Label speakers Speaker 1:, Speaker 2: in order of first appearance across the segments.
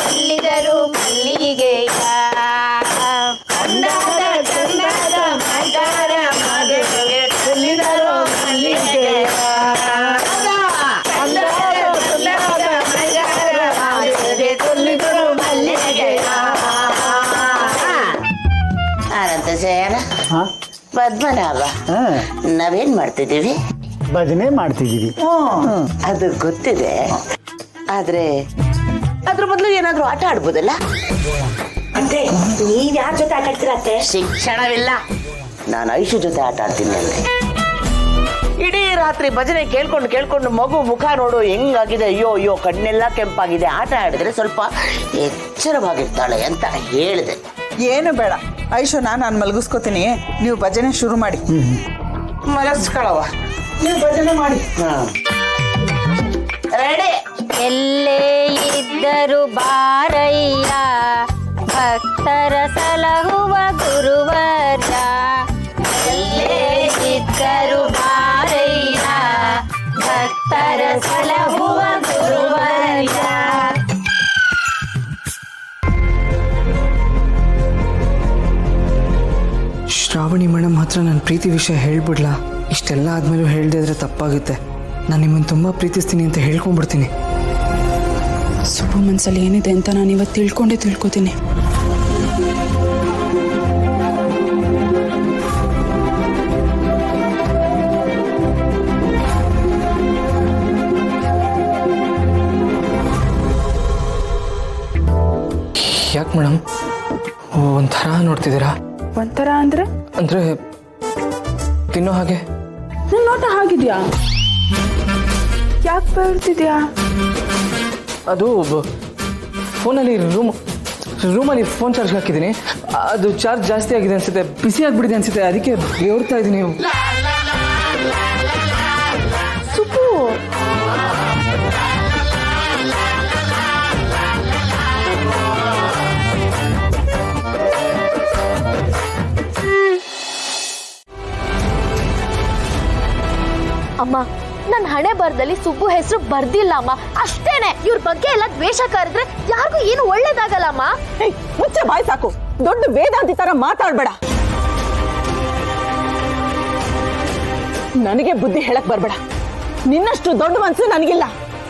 Speaker 1: ಚೆಲ್ಲಿದರು ಮಲ್ಲಿಗೆಯ
Speaker 2: ಅಂದಾದ ಚಂದದ ಮಂದಾರ ಮಗುವಿಗೆ ಚೆಲ್ಲಿದರು ಮಲ್ಲಿಗೆಯ ಅಂದಾದ ಚಂದದ ಮಂದಾರ ಮಗುವಿಗೆ ಚೆಲ್ಲಿದರು ಮಲ್ಲಿಗೆಯ.
Speaker 3: ಆನಂದ ಜಯನ ಪದ್ಮನಾಭ, ನಾವೇನ್ ಮಾಡ್ತಿದ್ದೀವಿ?
Speaker 4: ಭಜನೆ ಮಾಡ್ತಿದ್ದೀವಿ.
Speaker 3: ಅದು ಗೊತ್ತಿದೆ, ಆದ್ರೆ ಅದ್ರ ಬದಲು ಏನಾದ್ರೂ ಆಟ ಆಡ್ಬೋದಲ್ಲ?
Speaker 2: ಅತ್ತೆ ನೀವ್ ಯಾರ ಜೊತೆ ಆಟ ಆಡ್ತೀರ ಅತ್ತೆ?
Speaker 3: ಶಿಕ್ಷಣವಿಲ್ಲ, ನಾನು ಐಶು ಜೊತೆ ಆಟ ಆಡ್ತೀನಿ ಅಂದ್ರೆ. ಇಡೀ ರಾತ್ರಿ ಭಜನೆ ಕೇಳ್ಕೊಂಡು ಮಗು ಮುಖ ನೋಡು ಹೆಂಗಾಗಿದೆ, ಅಯ್ಯೋ ಅಯ್ಯೋ ಕಣ್ಣೆಲ್ಲ ಕೆಂಪಾಗಿದೆ, ಆಟ ಆಡಿದ್ರೆ ಸ್ವಲ್ಪ ಎಚ್ಚರವಾಗಿರ್ತಾಳೆ ಅಂತ ಹೇಳಿದೆ.
Speaker 5: ಏನು ಬೇಡ ಐಶು, ನಾನು ಮಲಗಿಸ್ಕೋತೀನಿ, ನೀವು ಭಜನೆ ಶುರು ಮಾಡಿ.
Speaker 3: ಮಲಗಿಸ್ಕೊಳವ,
Speaker 5: ನೀವು ಭಜನೆ ಮಾಡಿ.
Speaker 3: ರೆಡಿ.
Speaker 1: ಎಲ್ಲೇ ಇದ್ದರು ಬಾರಯ್ಯ ಭಕ್ತರ ಸಲಹುವ ಗುರುವರ್ಯ. ಎಲ್ಲೇ ಇದ್ದರು ಬಾರಯ್ಯ ಭಕ್ತರ ಸಲಹುವ ಗುರುವರ್ಯ.
Speaker 6: ಶ್ರಾವಣಿ ಮೇಡಮ್ ಹತ್ರ ನನ್ನ ಪ್ರೀತಿ ವಿಷಯ ಹೇಳ್ಬಿಡ್ಲಾ? ಇಷ್ಟೆಲ್ಲ ಆದ್ಮೇಲೂ ಹೇಳ್ದೆ ಇದ್ರೆ ತಪ್ಪಾಗುತ್ತೆ. ನಾನು ನಿಮ್ಮನ್ನು ತುಂಬ ಪ್ರೀತಿಸ್ತೀನಿ ಅಂತ ಹೇಳ್ಕೊಂಡ್ಬಿಡ್ತೀನಿ.
Speaker 7: ಸುಬ್ಬು ಮನಸ್ಸಲ್ಲಿ ಏನಿದೆ ಅಂತ ನಾನು ಇವತ್ತು ತಿಳ್ಕೊತೀನಿ.
Speaker 6: ಯಾಕೆ ಮೇಡಮ್ ಒಂಥರ ನೋಡ್ತಿದ್ದೀರಾ?
Speaker 7: ಒಂಥರ ಅಂದರೆ
Speaker 6: ತಿನ್ನೋ ಹಾಗೆ.
Speaker 7: ನನ್ನ ನೋಟ ಹಾಗಿದ್ಯಾ? ಯಾಕೆ ಬರ್ತಿದ್ಯಾ?
Speaker 6: ಅದು ಫೋನಲ್ಲಿ ರೂಮಲ್ಲಿ ಫೋನ್ ಚಾರ್ಜ್ ಹಾಕಿದ್ದೀನಿ, ಅದು ಚಾರ್ಜ್ ಜಾಸ್ತಿ ಆಗಿದೆ ಅನ್ಸುತ್ತೆ, ಬಿಸಿ ಆಗಿಬಿಟ್ಟಿದೆ ಅನ್ಸುತ್ತೆ, ಅದಕ್ಕೆ ಬೇರ್ತಾ ಇದ್ದೀನಿ.
Speaker 7: ಸುಬ್ಬು,
Speaker 8: ಅಮ್ಮ, ನನ್ನ ಹಣೆ ಬರದಲ್ಲಿ ಸುಬ್ಬು ಹೆಸರು ಬರ್ದಿಲ್ಲ ಅಮ್ಮ, ಅಷ್ಟೇನೆ. ಇವ್ರ ಬಗ್ಗೆ ಎಲ್ಲ ದ್ವೇಷ ಕರೆದ್ರೆ ಯಾರಿಗೂ ಏನು ಒಳ್ಳೇದಾಗಲ್ಲ ಅಮ್ಮ.
Speaker 5: ಮುಚ್ಚೆ ಬಾಯ್ ಸಾಕು, ದೊಡ್ಡ ವೇದಾಂತಿ ತರ ಮಾತಾಡ್ಬೇಡ. ನನಗೆ ಬುದ್ಧಿ ಹೇಳಕ್ ಬರ್ಬೇಡ. ನಿನ್ನಷ್ಟು ದೊಡ್ಡ ಮನ್ಸು ನನಗಿಲ್ಲ.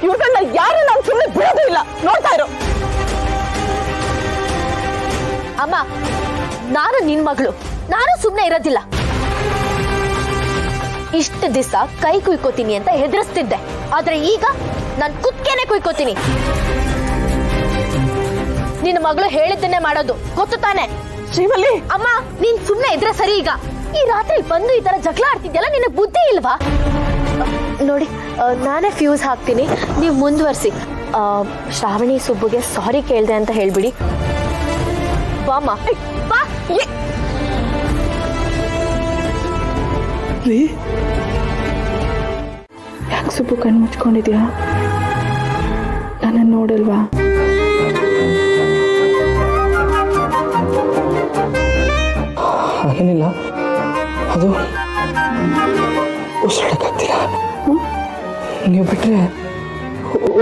Speaker 5: ಇವ್ರನ್ನ ಯಾರು ನಾನು ಸುಮ್ಮನೆ ಬಿಡೋದು ಇಲ್ಲ, ನೋಡ್ತಾ ಇರೋ.
Speaker 8: ಅಮ್ಮ, ನಾನು ನಿನ್ ಮಗಳು, ನಾನು ಸುಮ್ಮನೆ ಇರೋದಿಲ್ಲ. ಇಷ್ಟು ದಿವಸ ಕೈ ಕುಯ್ಕೋತೀನಿ ಅಂತ ಹೆದರಿಸ್ತಿದ್ದೆ, ಆದ್ರೆ ಈಗ ನಾನು ಕುತ್ಕೆನೆ ಕುಯ್ಕೋತೀನಿ. ನಿನ್ನ ಮಗಳು ಹೇಳಿದ್ದನ್ನೇ ಮಾಡೋದು, ಗೊತ್ತು ತಾನೆ?
Speaker 5: ಶ್ರೀವಲ್ಲಿ,
Speaker 8: ಅಮ್ಮ ನೀನ್ ಸುಮ್ನೆ ಇದ್ರೆ ಸರಿ. ಈಗ ಈ ರಾತ್ರಿ ಬಂದು ಈ ತರ ಜಗಳ ಆಡ್ತಿದ್ಯಲ್ಲ, ನಿನಗ್ ಬುದ್ಧಿ ಇಲ್ವಾ? ನೋಡಿ, ನಾನೇ ಫ್ಯೂಸ್ ಹಾಕ್ತೀನಿ, ನೀವು ಮುಂದುವರಿಸಿ. ಶ್ರಾವಣಿ ಸುಬ್ಬುಗೆ ಸಾರಿ ಕೇಳ್ದೆ ಅಂತ ಹೇಳ್ಬಿಡಿ. ಬಾಮ್ಮ, ಬಾ.
Speaker 7: ಯಾಕೆ ಸುಬ್ಬು ಕಣ್ಣು ಮುಚ್ಕೊಂಡಿದ್ಯಾ? ನನ್ನನ್ನು ನೋಡಲ್ವಾ?
Speaker 6: ಹಾಗೇನಿಲ್ಲ, ಅದು ಉಸಿರಾಡಕ್ಕಾಗ್ತಿಲ್ಲ. ನೀವು ಬಿಟ್ಟರೆ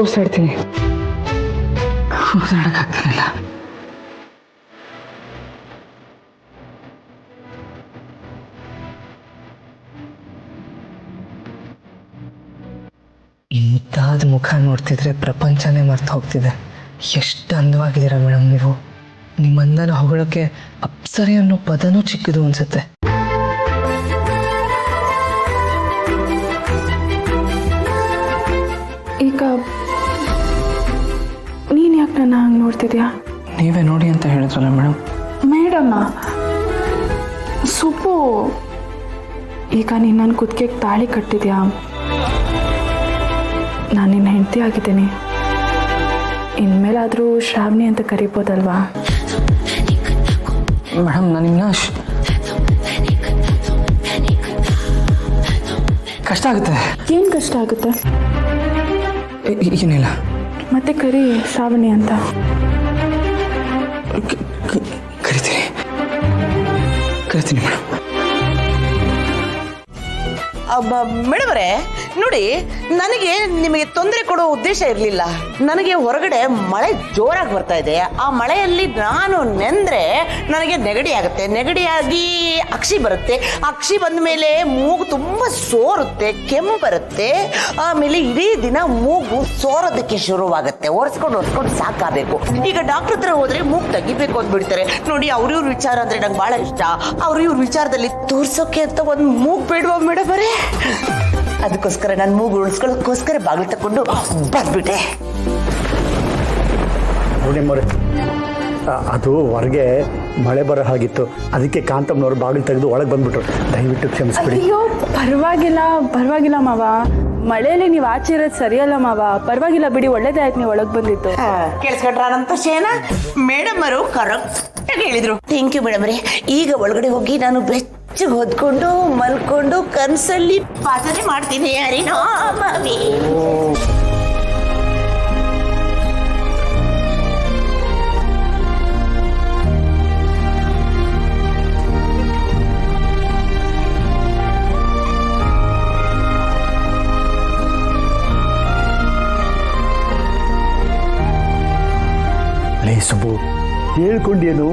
Speaker 6: ಉಸಿರಾಡ್ತೀನಿ, ಉಸಿರಾಡಕ್ಕಾಗ್ತಿಲ್ಲ. ಮುದ್ದಾದ ಮುಖ ನೋಡ್ತಿದ್ರೆ ಪ್ರಪಂಚನೇ ಮರ್ತು ಹೋಗ್ತಿದೆ. ಎಷ್ಟು ಅಂದವಾಗಿದ್ದೀರಾ ಮೇಡಮ್ ನೀವು. ನಿಮ್ಮ ಅಂದನ ಹೊಗಳಕ್ಕೆ ಅಪ್ಸರೆ ಅನ್ನೋ ಪದನೂ ಚಿಕ್ಕದು ಅನ್ಸುತ್ತೆ.
Speaker 7: ಈಗ ನೀನು ಯಾಕೆ ನನ್ನ ಹಂಗೆ ನೋಡ್ತಿದ್ಯಾ?
Speaker 6: ನೀವೇ ನೋಡಿ ಅಂತ ಹೇಳಿದ್ರಲ್ಲ ಮೇಡಮ್.
Speaker 7: ಮೇಡಮ್ಮ, ಸುಬ್ಬು, ಈಗ ನೀನು ನನ್ನ ಕುತ್ತಿಗೆಗೆ ತಾಳಿ ಕಟ್ಟಿದ್ಯಾ? ನಾನು ನಿನ್ನ ಹೆಂಡತಿ ಆಗಿದ್ದೀನಿ, ಇನ್ಮೇಲಾದರೂ ಶ್ರಾವಣಿ ಅಂತ ಕರಿಬೋದಲ್ವಾ?
Speaker 6: ಮೇಡಮ್, ನಾನು ನಿಮ್ಮನ್ನ ಕಷ್ಟ ಆಗುತ್ತೆ.
Speaker 7: ಏನು ಕಷ್ಟ ಆಗುತ್ತೆ?
Speaker 6: ಏನಿಲ್ಲ.
Speaker 7: ಮತ್ತೆ ಕರಿ ಶ್ರಾವಣಿ ಅಂತ.
Speaker 6: ಕರಿತೀನಿ ಮೇಡಮ್.
Speaker 3: ಮೇಡಮರೇ ನೋಡಿ, ನನಗೆ ನಿಮಗೆ ತೊಂದರೆ ಕೊಡೋ ಉದ್ದೇಶ ಇರಲಿಲ್ಲ. ನನಗೆ ಹೊರಗಡೆ ಮಳೆ ಜೋರಾಗಿ ಬರ್ತಾ ಇದೆ. ಆ ಮಳೆಯಲ್ಲಿ ನಾನು ನೆಂದ್ರೆ ನನಗೆ ನೆಗಡಿ ಆಗುತ್ತೆ. ನೆಗಡಿಯಾಗಿ ಅಕ್ಷಿ ಬರುತ್ತೆ. ಅಕ್ಷಿ ಬಂದ ಮೇಲೆ ಮೂಗು ತುಂಬಾ ಸೋರುತ್ತೆ, ಕೆಮ್ಮು ಬರುತ್ತೆ. ಆಮೇಲೆ ಇಡೀ ದಿನ ಮೂಗು ಸೋರೋದಕ್ಕೆ ಶುರುವಾಗುತ್ತೆ. ಒರೆಸ್ಕೊಂಡು ಸಾಕಾಗಬೇಕು. ಈಗ ಡಾಕ್ಟರ್ ಹತ್ರ ಹೋದ್ರೆ ಮೂಗು ತೆಗಿಬೇಕು ಅಂದ್ಬಿಡ್ತಾರೆ. ನೋಡಿ, ಅವ್ರ ವಿಚಾರ ಅಂದ್ರೆ ನಂಗೆ ಬಹಳ ಇಷ್ಟ. ಇವ್ರ ವಿಚಾರದಲ್ಲಿ ತೋರ್ಸೋಕೆ ಅಂತ ಒಂದು ಮೂಗು ಬೇಡವಾ ಮೇಡಮರೇ? ಅದಕ್ಕೋಸ್ಕರ ನಾನು ಮೂಗು ಉಳಿಸ್ಕೊಳ್ಳೋಕ್ಕೋಸ್ಕರ ಬಾಗಿಲು ತಕೊಂಡು ಬಂದ್ಬಿಟ್ಟೆ.
Speaker 4: ಪೂರ್ಣಿಮರೇ, ಅದು ಹೊರಗೆ ಮಳೆ ಬರೋ ಹಾಗಿತ್ತು. ಅದಕ್ಕೆ ಕಾಂತಮ್ಮನವರು ಬಾಗಿಲು ತೆಗೆದು ಒಳಗೆ ಬಂದ್ಬಿಟ್ರು. ದಯವಿಟ್ಟು ಕ್ಷಮಿಸ್ಬಿಡಿ.
Speaker 7: ಅಯ್ಯೋ ಪರವಾಗಿಲ್ಲ ಮಾವ. ಮಳೆಯಲ್ಲಿ ನೀವು ಆಚೆ ಇರೋದು ಸರಿಯಲ್ಲ ಮಾವ. ಪರವಾಗಿಲ್ಲ ಬಿಡಿ, ಒಳ್ಳೇದೇ ಆಯ್ತು ನೀವು ಒಳಗೆ ಬಂದಿತ್ತು.
Speaker 3: ಕೇಳಿಸ್ಕೊಂಡ್ರಂತ ಶೇನ ಮೇಡಮ್ ಅವರು ಕರೆಕ್ಟ್ ಆಗಿ ಹೇಳಿದ್ರು. ಥ್ಯಾಂಕ್ ಯು ಮೇಡಮ್ ರೇ. ಈಗ ಒಳಗಡೆ ಹೋಗಿ ನಾನು ಬೆಚ್ಚಗೆ ಹೊದ್ಕೊಂಡು ಮಲ್ಕೊಂಡು ಕನ್ಸಲ್ಲಿ ಪಾಚನೆ ಮಾಡ್ತೀನಿ. ಹರಿನೋ ಮಾವಿ.
Speaker 4: ಲೇ ಸುಬ್ಬು, ಹೇಳ್ಕೊಂಡೇನು?